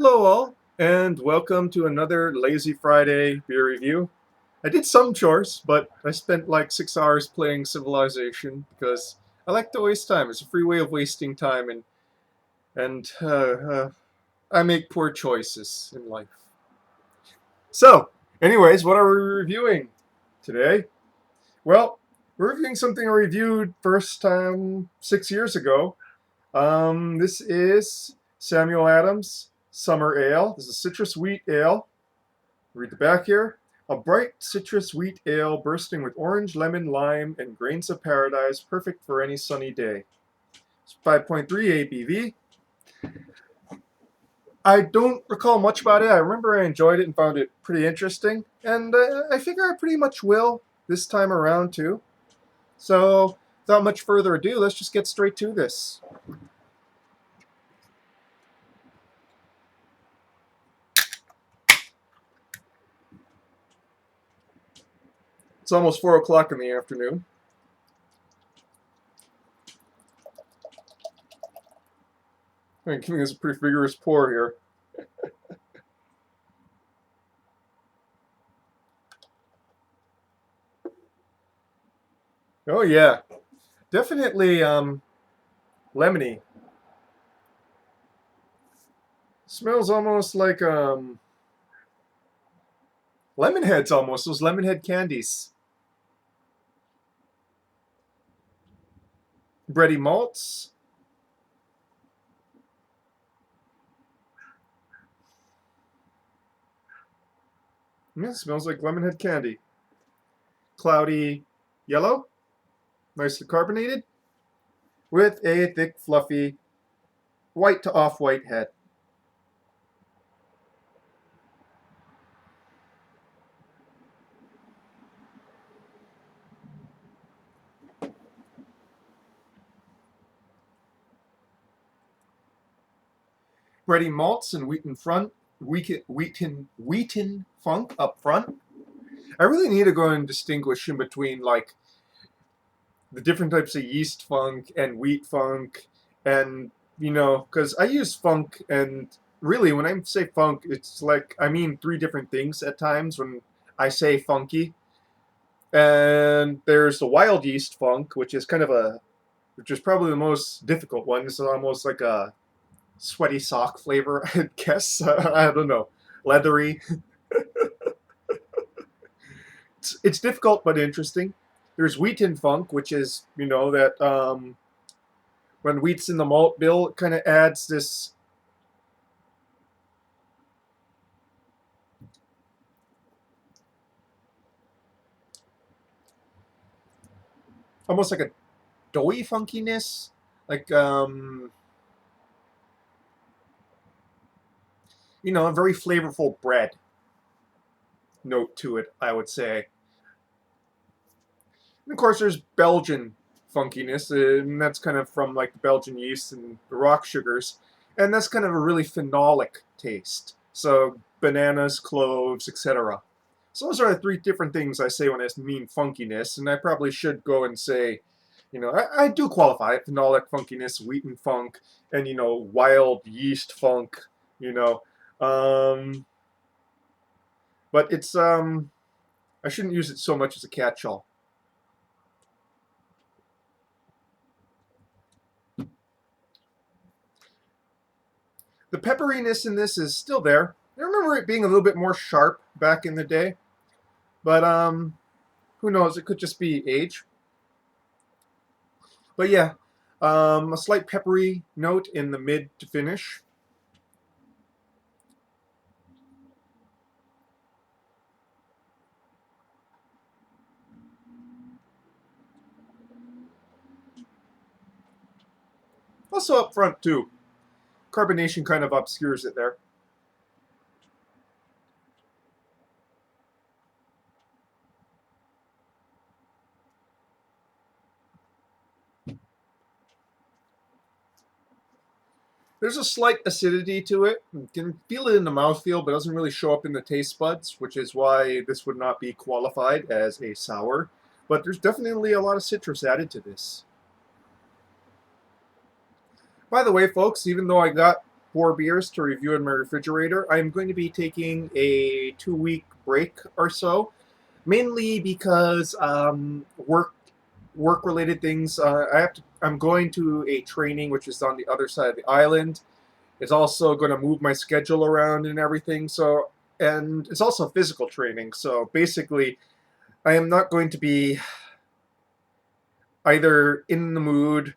Hello, all, and welcome to another Lazy Friday beer review. I did some chores, but I spent like 6 hours playing Civilization because I like to waste time. It's a free way of wasting time, and I make poor choices in life. So, anyways, what are we reviewing today? Well, we're reviewing something I reviewed first time 6 years ago. This is Samuel Adams Summer Ale. This is citrus wheat ale. Read the back here. A bright citrus wheat ale bursting with orange, lemon, lime, and grains of paradise, perfect for any sunny day. It's 5.3 ABV. I don't recall much about it. I remember I enjoyed it and found it pretty interesting, and I figure I pretty much will this time around too. So, without much further ado, let's just get straight to this. It's almost 4 o'clock in the afternoon. I'm giving this a pretty vigorous pour here. Oh yeah, definitely lemony. Smells almost like lemon heads, almost those lemon head candies. Bready malts. Yeah, smells like lemon head candy. Cloudy yellow, nicely carbonated, with a thick, fluffy white to off-white head. Bready malts and wheaten funk up front. I really need to go and distinguish in between like the different types of yeast funk and wheat funk, and because I use funk, and really when I say funk, it's like I mean three different things at times when I say funky. And there's the wild yeast funk, which is probably the most difficult one. It's almost like a sweaty sock flavor, I guess. I don't know, leathery. It's difficult but interesting. There's wheaten funk, which is that when wheat's in the malt bill, it kind of adds this almost like a doughy funkiness, like a very flavorful bread note to it, I would say. And of course, there's Belgian funkiness, and that's kind of from like the Belgian yeast and the rock sugars, and that's kind of a really phenolic taste. So bananas, cloves, etc. So those are the three different things I say when I mean funkiness, and I probably should go and say, I do qualify it: phenolic funkiness, wheaten funk, and wild yeast funk. You know, um, but it's I shouldn't use it so much as a catch-all. The pepperiness in this is still there. I remember it being a little bit more sharp back in the day, but who knows? It could just be age. But yeah, a slight peppery note in the mid to finish. Also up front too. Carbonation kind of obscures it there. There's a slight acidity to it. You can feel it in the mouthfeel, but it doesn't really show up in the taste buds, which is why this would not be qualified as a sour. But there's definitely a lot of citrus added to this. By the way, folks, even though I got 4 beers to review in my refrigerator. I'm going to be taking a 2-week break or so, mainly because work related things. I'm going to a training which is on the other side of the island. It's also going to move my schedule around and everything. So, and it's also physical training. So basically, I am not going to be either in the mood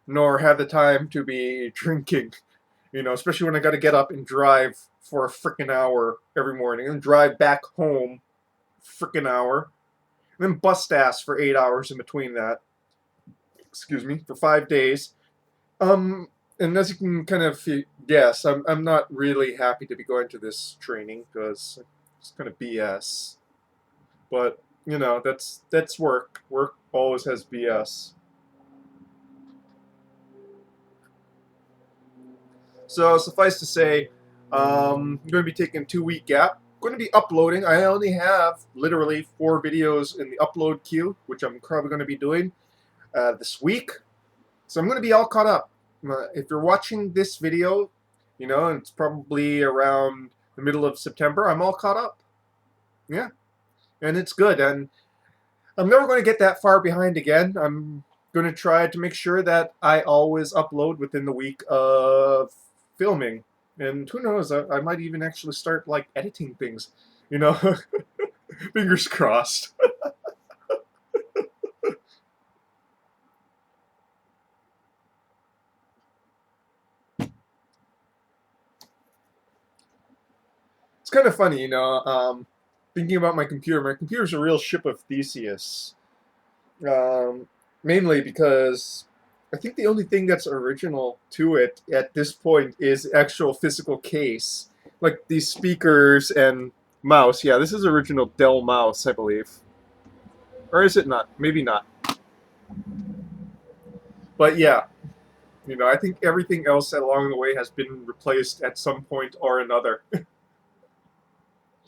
nor have the time to be drinking. Especially when I got to get up and drive for a freaking hour every morning and drive back home freaking hour and then bust ass for 8 hours in between that. Excuse me, for 5 days. Um, and as you can kind of guess, I'm not really happy to be going to this training because it's kind of BS. But that's work. Work always has BS. So suffice to say, I'm going to be taking a 2-week gap. I'm going to be uploading. I only have literally 4 videos in the upload queue, which I'm probably going to be doing this week. So I'm going to be all caught up. If you're watching this video, it's probably around the middle of September, I'm all caught up. Yeah, and it's good. And I'm never going to get that far behind again. I'm going to try to make sure that I always upload within the week of filming. And who knows, I might even actually start like editing things. Fingers crossed. It's kind of funny, thinking about my computer. My computer's a real ship of Theseus. Um, Mainly because I think the only thing that's original to it at this point is actual physical case, like these speakers and mouse. Yeah, this is original Dell mouse, I believe, or is it not? Maybe not. But yeah, I think everything else along the way has been replaced at some point or another. This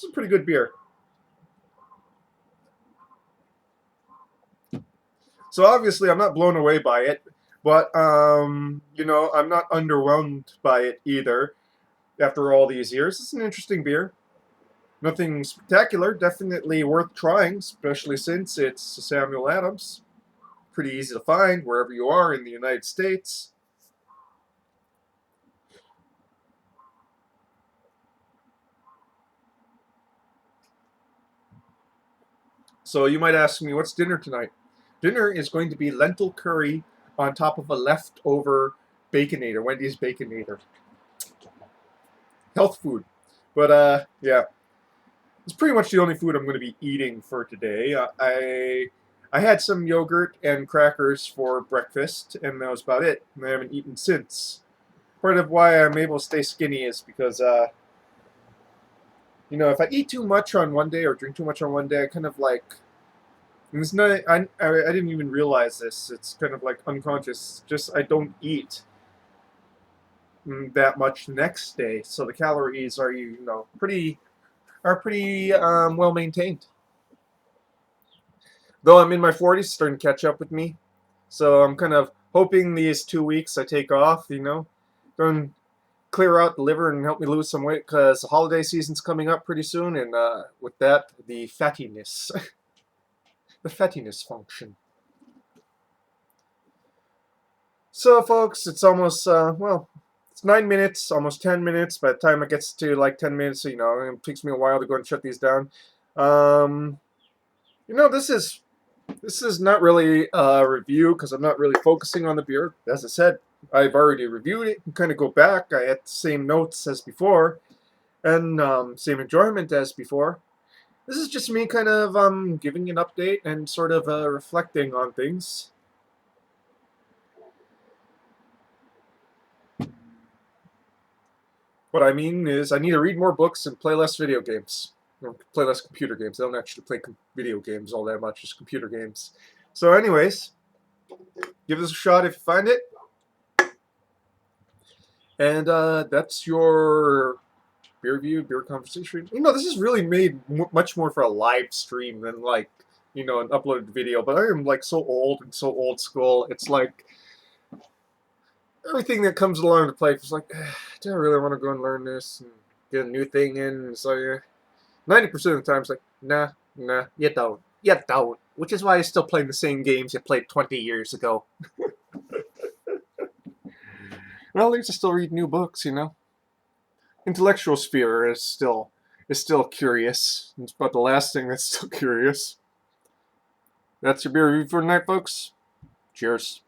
is a pretty good beer. So obviously, I'm not blown away by it, but I'm not underwhelmed by it either. After all these years, it's an interesting beer. Nothing spectacular, definitely worth trying, especially since it's Samuel Adams. Pretty easy to find wherever you are in the United States. So you might ask me, what's dinner tonight? Dinner is going to be lentil curry on top of a leftover Baconator, Wendy's Baconator. Health food. But yeah, it's pretty much the only food I'm going to be eating for today. I had some yogurt and crackers for breakfast, and that was about it. And I haven't eaten since. Part of why I'm able to stay skinny is because, if I eat too much on one day or drink too much on one day, I kind of like. It's not. I didn't even realize this. It's kind of like unconscious. Just I don't eat that much next day, so the calories are pretty well maintained. Though I'm in my 40s, starting to catch up with me. So I'm kind of hoping these 2 weeks I take off, going to clear out the liver and help me lose some weight because the holiday season's coming up pretty soon, and with that, the fattiness, the fattiness function. So, folks, it's almost it's 9 minutes, almost 10 minutes. By the time it gets to like 10 minutes, it takes me a while to go and shut these down. This is not really a review because I'm not really focusing on the beer. As I said, I've already reviewed it. You can kind of go back. I had the same notes as before and same enjoyment as before. This is just me kind of giving an update and sort of reflecting on things. What I mean is I need to read more books and play less video games. Or play less computer games. I don't actually play video games all that much, just computer games. So anyways, give this a shot if you find it. And that's your beer review, beer conversation. This is really made much more for a live stream than like, an uploaded video. But I am like so old and so old school. It's like everything that comes along the plate is like, do I really want to go and learn this and get a new thing in? And so yeah, 90% of the time it's like, nah, you don't. Which is why you're still playing the same games you played 20 years ago. Well, at least I still read new books, you know. Intellectual sphere is still curious. It's about the last thing that's still curious. That's your beer review for tonight, folks. Cheers.